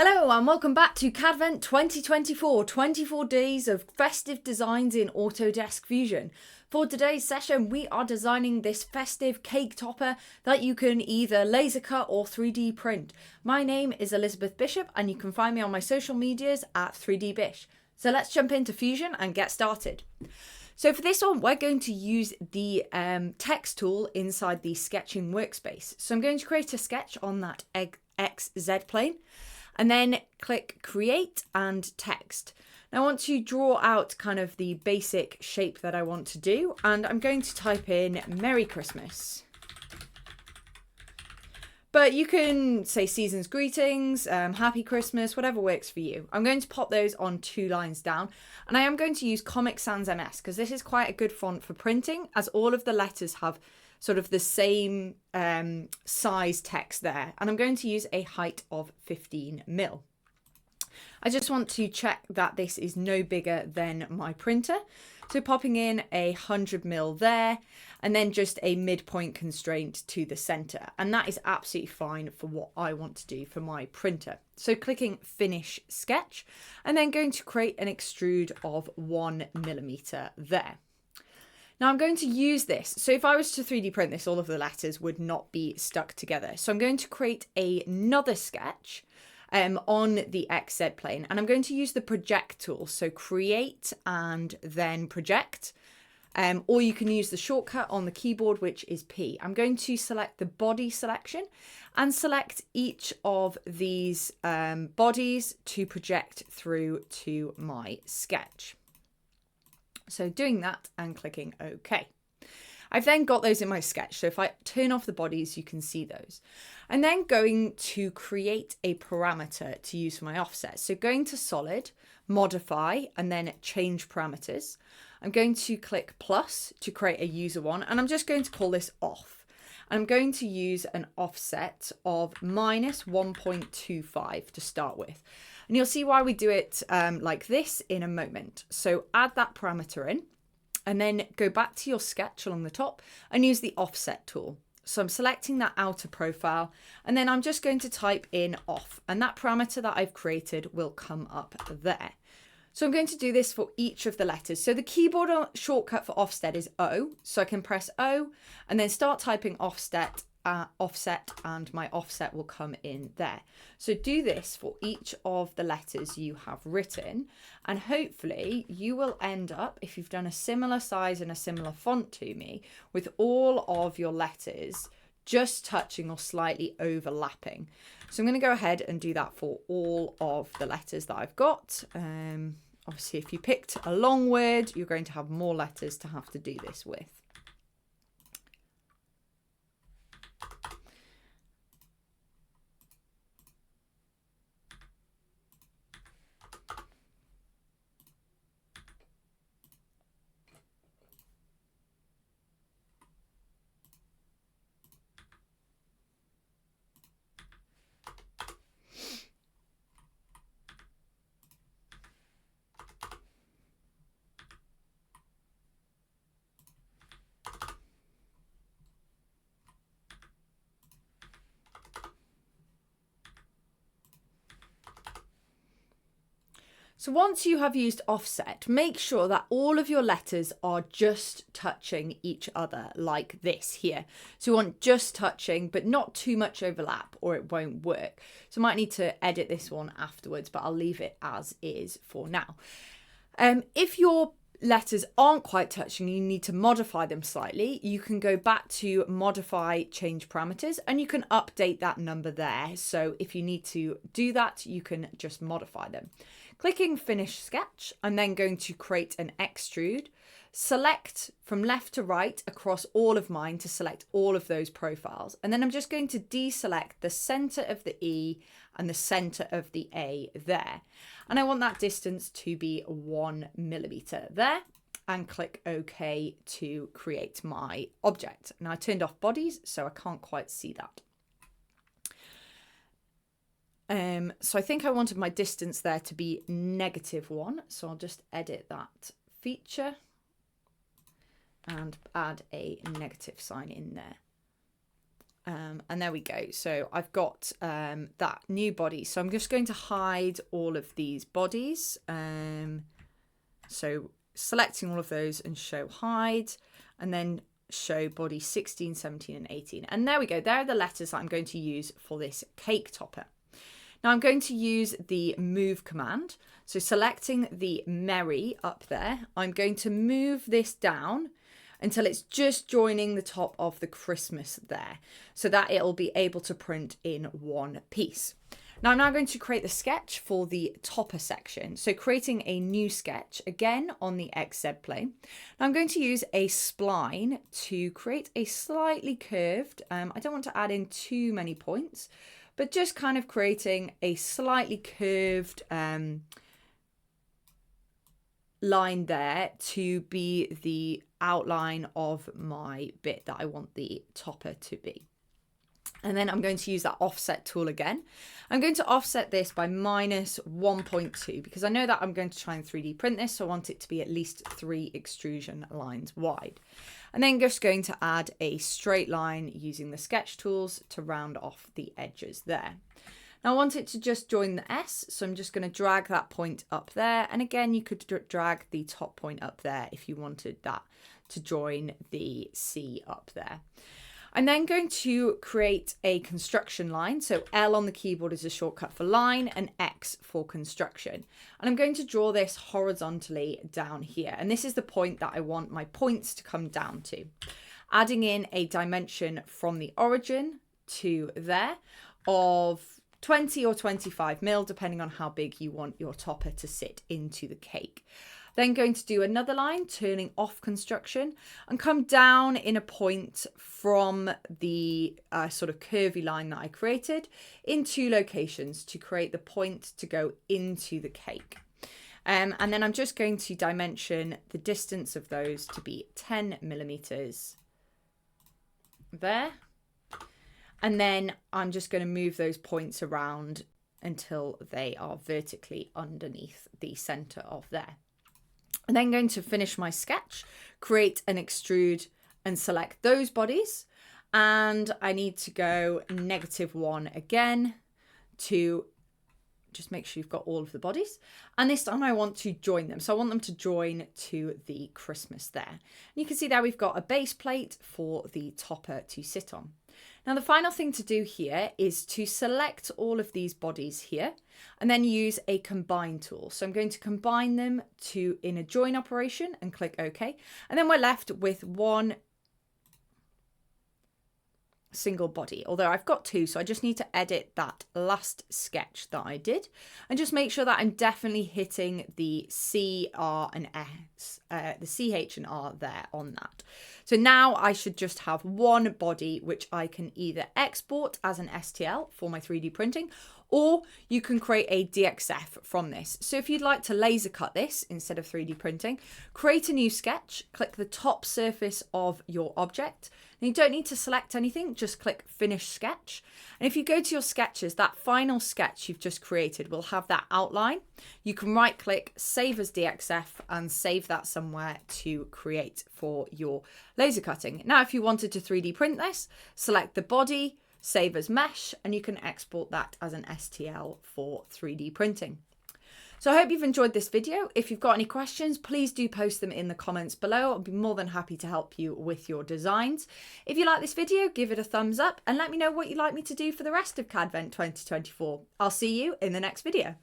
Hello and welcome back to CADvent 2024, 24 days of festive designs in Autodesk Fusion. For today's session, we are designing this festive cake topper that you can either laser cut or 3D print. My name is Elizabeth Bishop and you can find me on my social medias at 3dbish. So let's jump into Fusion and get started. So for this one, we're going to use the text tool inside the sketching workspace. So I'm going to create a sketch on that XZ plane. And then click create and text. Now I want to draw out kind of the basic shape that I want to do. And I'm going to type in Merry Christmas. But you can say season's greetings, Happy Christmas, whatever works for you. I'm going to pop those on 2 lines down. And I am going to use Comic Sans MS because this is quite a good font for printing as all of the letters have sort of the same size text there. And I'm going to use a height of 15 mil. I just want to check that this is no bigger than my printer. So popping in 100 mil there and then just a midpoint constraint to the center. And that is absolutely fine for what I want to do for my printer. So clicking finish sketch and then going to create an extrude of 1 millimeter there. Now I'm going to use this. So if I was to 3D print this, all of the letters would not be stuck together. So I'm going to create another sketch on the XZ plane. And I'm going to use the project tool. So create and then project. Or you can use the shortcut on the keyboard, which is P. I'm going to select the body selection and select each of these bodies to project through to my sketch. So doing that and clicking OK. I've then got those in my sketch. So if I turn off the bodies, you can see those. I'm then going to create a parameter to use for my offset. So going to solid, modify, and then change parameters. I'm going to click plus to create a user one. And I'm just going to call this off. I'm going to use an offset of minus 1.25 to start with. And you'll see why we do it like this in a moment. So add that parameter in and then go back to your sketch along the top and use the offset tool. So I'm selecting that outer profile and then I'm just going to type in off and that parameter that I've created will come up there. So I'm going to do this for each of the letters. So the keyboard shortcut for offset is O. So I can press O and then start typing offset and my offset will come in there. So do this for each of the letters you have written and hopefully you will end up, if you've done a similar size and a similar font to me, with all of your letters just touching or slightly overlapping. So I'm going to go ahead and do that for all of the letters that I've got. Obviously, if you picked a long word, you're going to have more letters to have to do this with. So once you have used offset, make sure that all of your letters are just touching each other like this here. So you want just touching, but not too much overlap or it won't work. So I might need to edit this one afterwards, but I'll leave it as is for now. If your letters aren't quite touching, you need to modify them slightly. You can go back to modify, change parameters, and you can update that number there. So if you need to do that, you can just modify them. Clicking finish sketch, I'm then going to create an extrude, select from left to right across all of mine to select all of those profiles. And then I'm just going to deselect the center of the E and the center of the A there. And I want that distance to be 1 millimeter there and click OK to create my object. Now I turned off bodies, so I can't quite see that. So I think I wanted my distance there to be -1. So I'll just edit that feature and add a negative sign in there. And there we go. So I've got that new body. So I'm just going to hide all of these bodies. So selecting all of those and show hide, and then show body 16, 17 and 18. And there we go. There are the letters that I'm going to use for this cake topper. Now I'm going to use the move command. So selecting the Merry up there, I'm going to move this down until it's just joining the top of the Christmas there, so that it'll be able to print in one piece. Now I'm going to create the sketch for the topper section. So creating a new sketch, again on the XZ plane. Now I'm going to use a spline to create a slightly curved, I don't want to add in too many points, but just kind of creating a slightly curved line there to be the outline of my bit that I want the topper to be. And then I'm going to use that offset tool again. I'm going to offset this by -1.2 because I know that I'm going to try and 3D print this, so I want it to be at least 3 extrusion lines wide. And then just going to add a straight line using the sketch tools to round off the edges there. Now I want it to just join the S, so I'm just going to drag that point up there. And again, you could drag the top point up there if you wanted that to join the C up there. I'm then going to create a construction line. So L on the keyboard is a shortcut for line and X for construction. And I'm going to draw this horizontally down here. And this is the point that I want my points to come down to. Adding in a dimension from the origin to there of 20 or 25 mil, depending on how big you want your topper to sit into the cake. Then going to do another line, turning off construction, and come down in a point from the sort of curvy line that I created in 2 locations to create the point to go into the cake. And then I'm just going to dimension the distance of those to be 10 millimeters there. And then I'm just going to move those points around until they are vertically underneath the center of there. I'm then going to finish my sketch, create an extrude and select those bodies. And I need to go -1 again to just make sure you've got all of the bodies. And this time I want to join them. So I want them to join to the Christmas there. And you can see there we've got a base plate for the topper to sit on. Now the final thing to do here is to select all of these bodies here and then use a combine tool. So I'm going to combine them in a join operation and click OK. And then we're left with one single body, although I've got 2, so I just need to edit that last sketch that I did and just make sure that I'm definitely hitting the C, R and S, the CH and R there on that. So now I should just have one body which I can either export as an STL for my 3D printing, or you can create a DXF from this. So if you'd like to laser cut this instead of 3D printing, create a new sketch, click the top surface of your object. And you don't need to select anything, just click Finish Sketch. And if you go to your sketches, that final sketch you've just created will have that outline. You can right click, save as DXF and save that somewhere to create for your laser cutting. Now, if you wanted to 3D print this, select the body, save as mesh, and you can export that as an STL for 3D printing. So I hope you've enjoyed this video. If you've got any questions, please do post them in the comments below. I'll be more than happy to help you with your designs. If you like this video, give it a thumbs up and let me know what you'd like me to do for the rest of CADvent 2024. I'll see you in the next video.